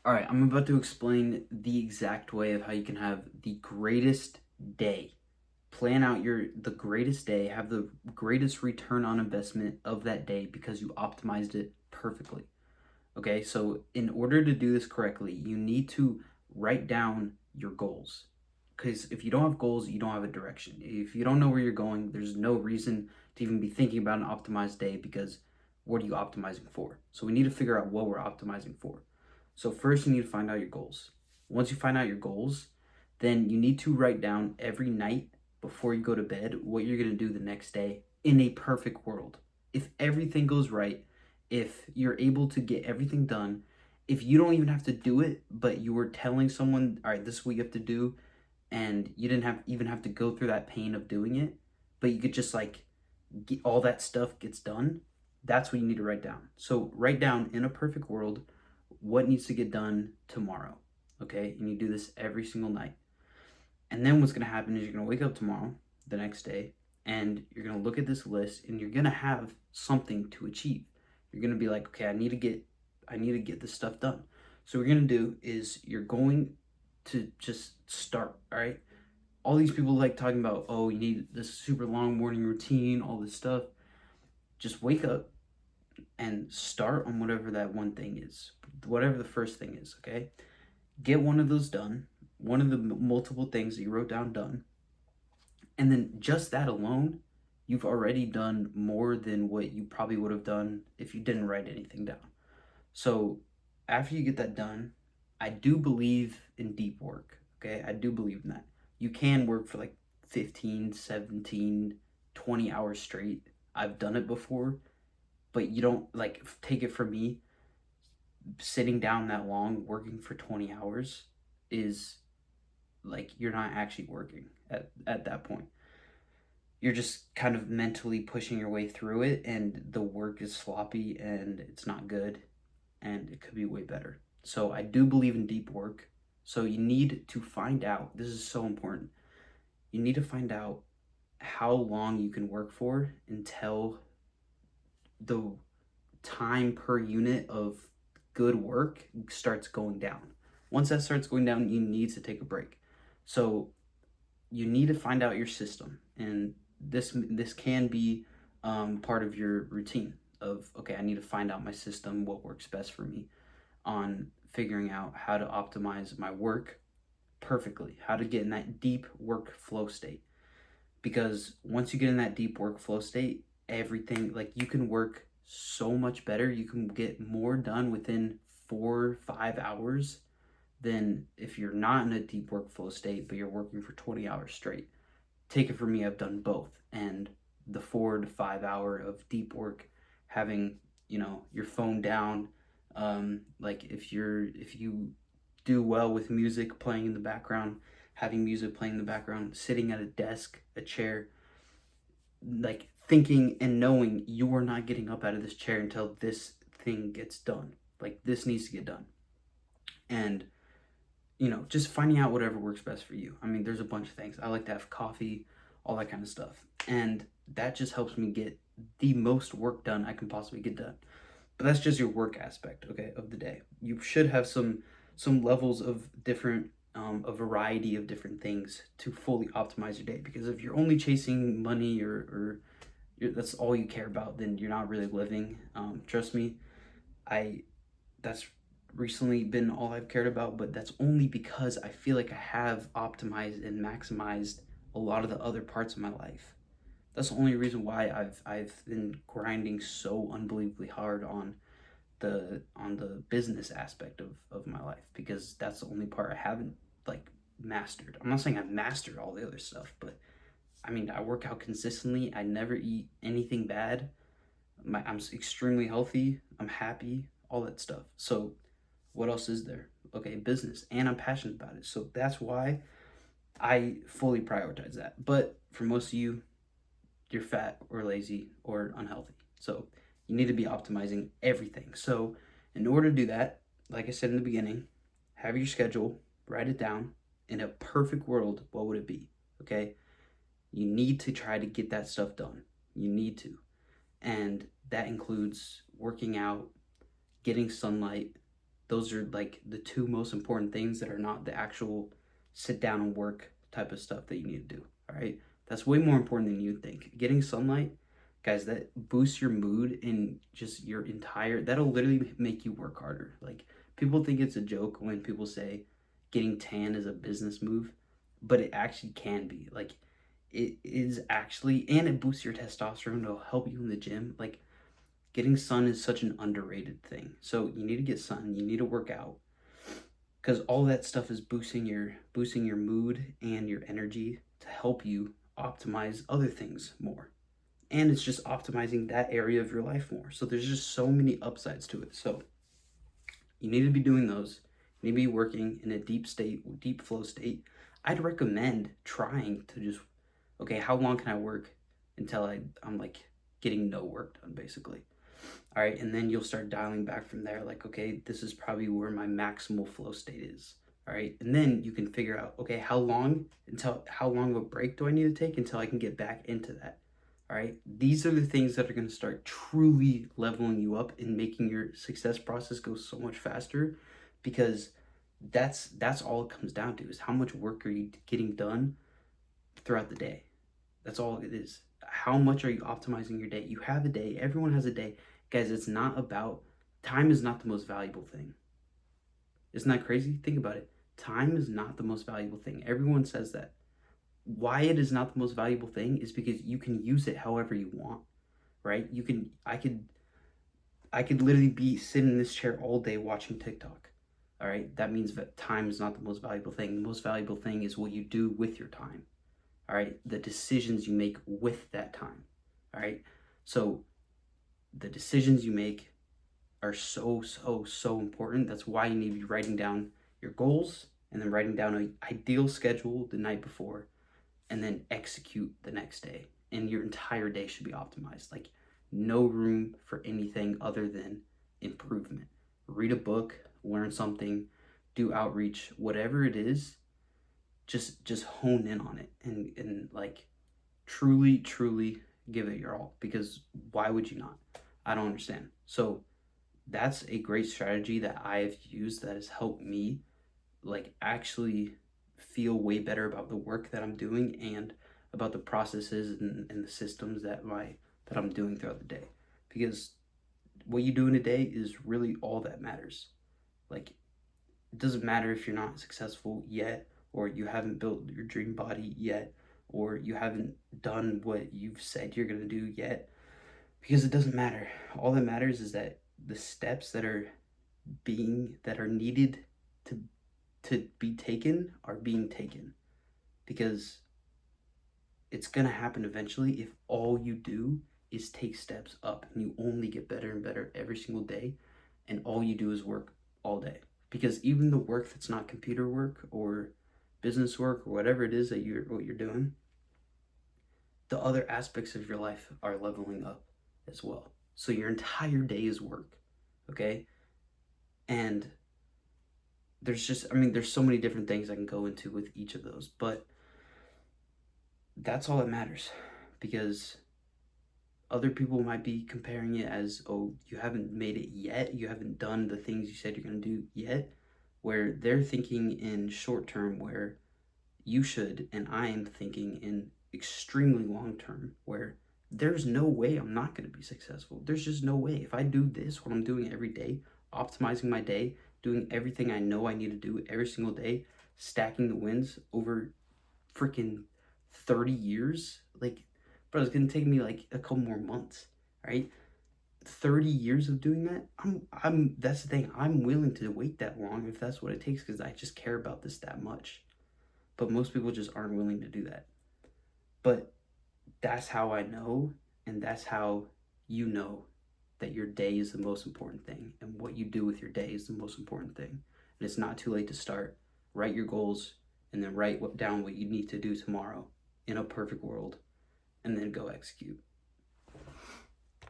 All right, I'm about to explain the exact way of how you can have the greatest day. Plan out the greatest day, have the greatest return on investment of that day because you optimized it perfectly. Okay? So in order to do this correctly, you need to write down your goals. Cuz if you don't have goals, you don't have a direction. If you don't know where you're going, there's no reason to even be thinking about an optimized day because what are you optimizing for? So we need to figure out what we're optimizing for. So first you need to find out your goals. Once you find out your goals, then you need to write down every night before you go to bed what you're going to do the next day in a perfect world. If everything goes right, if you're able to get everything done, if you don't even have to do it, but you were telling someone, all right, this is what you have to do, and you didn't have even have to go through that pain of doing it, but you could just like get all that stuff gets done, that's what you need to write down. So write down in a perfect world what needs to get done tomorrow. Okay? And you do this every single night. And then what's going to happen is you're going to wake up tomorrow, the next day, and you're going to look at this list and you're going to have something to achieve. You're going to be like, okay, I need to get this stuff done. So what you're going to do is you're going to just start, all right? All these people like talking about, oh, you need this super long morning routine, all this stuff. Just wake up and start on whatever that one thing is, whatever the first thing is, okay? Get one of those done, one of the multiple things that you wrote down done, and then just that alone, you've already done more than what you probably would have done if you didn't write anything down. So after you get that done, I do believe in deep work, okay? I do believe in that. You can work for like 15, 17, 20 hours straight. I've done it before, but you don't like take it from me, sitting down that long working for 20 hours is like you're not actually working at that point. You're just kind of mentally pushing your way through it, and the work is sloppy and it's not good, and it could be way better. So I do believe in deep work. So you need to find out, this is so important. You need to find out how long you can work for until the time per unit of good work starts going down. Once that starts going down, you need to take a break. So you need to find out your system, and this can be part of your routine of okay, I need to find out my system, what works best for me, on figuring out how to optimize my work perfectly, how to get in that deep workflow state. Because once you get in that deep workflow state, everything like you can work so much better. You can get more done within 4 5 hours than if you're not in a deep workflow state, but you're working for 20 hours straight. Take it from me, I've done both. And the 4 to 5 hour of deep work, having, your phone down, like if you do well with music playing in the background, having music playing in the background, sitting at a desk, a chair, like thinking and knowing you are not getting up out of this chair until this thing gets done. Like this needs to get done. And just finding out whatever works best for you. I mean, there's a bunch of things. I like to have coffee, all that kind of stuff. And that just helps me get the most work done I can possibly get done. But that's just your work aspect, okay, of the day. You should have some levels of different a variety of different things to fully optimize your day, because if you're only chasing money or that's all you care about, then you're not really living. Trust me, I that's recently been all I've cared about, but that's only because I feel like I have optimized and maximized a lot of the other parts of my life. That's the only reason why I've been grinding so unbelievably hard on the business aspect of my life, because that's the only part I haven't like mastered. I'm not saying I've mastered all the other stuff, but I mean, I work out consistently. I never eat anything bad. I'm extremely healthy. I'm happy, all that stuff. So what else is there? Okay, business, and I'm passionate about it. So that's why I fully prioritize that. But for most of you, you're fat or lazy or unhealthy. So you need to be optimizing everything. So in order to do that, like I said in the beginning, have your schedule, write it down. In a perfect world, what would it be? Okay? You need to try to get that stuff done. You need to. And that includes working out, getting sunlight, Those are like the two most important things that are not the actual sit down and work type of stuff that you need to do. All right. That's way more important than you think. Getting sunlight, guys, that boosts your mood and just your entire, that'll literally make you work harder. Like, people think it's a joke when people say getting tan is a business move, but it actually can be. Like, it is actually, and it boosts your testosterone. It'll help you in the gym. Like, getting sun is such an underrated thing. So you need to get sun. You need to work out because all that stuff is boosting your mood and your energy to help you optimize other things more. And it's just optimizing that area of your life more. So there's just so many upsides to it. So you need to be doing those. You need to be working in a deep flow state. I'd recommend trying to just, okay, how long can I work until I'm like getting no work done, basically. All right, and then you'll start dialing back from there. Like, okay, this is probably where my maximal flow state is. All right, and then you can figure out, okay, how long of a break do I need to take until I can get back into that. All right, these are the things that are going to start truly leveling you up and making your success process go so much faster, because that's all it comes down to, is how much work are you getting done throughout the day. That's all it is. How much are you optimizing your day? You have a day. Everyone has a day. Guys, it's not about, time is not the most valuable thing. Isn't that crazy? Think about it. Time is not the most valuable thing. Everyone says that. Why it is not the most valuable thing is because you can use it however you want, right? I could literally be sitting in this chair all day watching TikTok. All right? That means that time is not the most valuable thing. The most valuable thing is what you do with your time. All right? The decisions you make with that time. All right? So the decisions you make are so, so, so important. That's why you need to be writing down your goals and then writing down an ideal schedule the night before and then execute the next day. And your entire day should be optimized. Like, no room for anything other than improvement. Read a book, learn something, do outreach, whatever it is, just hone in on it and like truly, truly give it your all, because why would you not? I don't understand. So that's a great strategy that I've used that has helped me like actually feel way better about the work that I'm doing and about the processes and the systems that I'm doing throughout the day. Because what you do in a day is really all that matters. Like, it doesn't matter if you're not successful yet, or you haven't built your dream body yet, or you haven't done what you've said you're going to do yet, because it doesn't matter. All that matters is that the steps that are needed to be taken are being taken, because it's going to happen eventually if all you do is take steps up and you only get better and better every single day, and all you do is work all day. Because even the work that's not computer work or business work or whatever it is that you're doing, the other aspects of your life are leveling up as well. So your entire day is work, okay? And there's so many different things I can go into with each of those, but that's all that matters, because other people might be comparing it as, oh, you haven't made it yet, you haven't done the things you said you're going to do yet, where they're thinking in short term, where you should, and I am thinking in extremely long term, where there's no way I'm not going to be successful. There's just no way. If I do this, what I'm doing every day, optimizing my day, doing everything I know I need to do every single day, stacking the wins over freaking 30 years, like, bro, it's going to take me like a couple more months, right? 30 years of doing that, that's the thing, I'm willing to wait that long if that's what it takes, because I just care about this that much. But most people just aren't willing to do that. But that's how I know, and that's how you know that your day is the most important thing, and what you do with your day is the most important thing. And it's not too late to start. Write your goals, and then write down what you need to do tomorrow in a perfect world, and then go execute.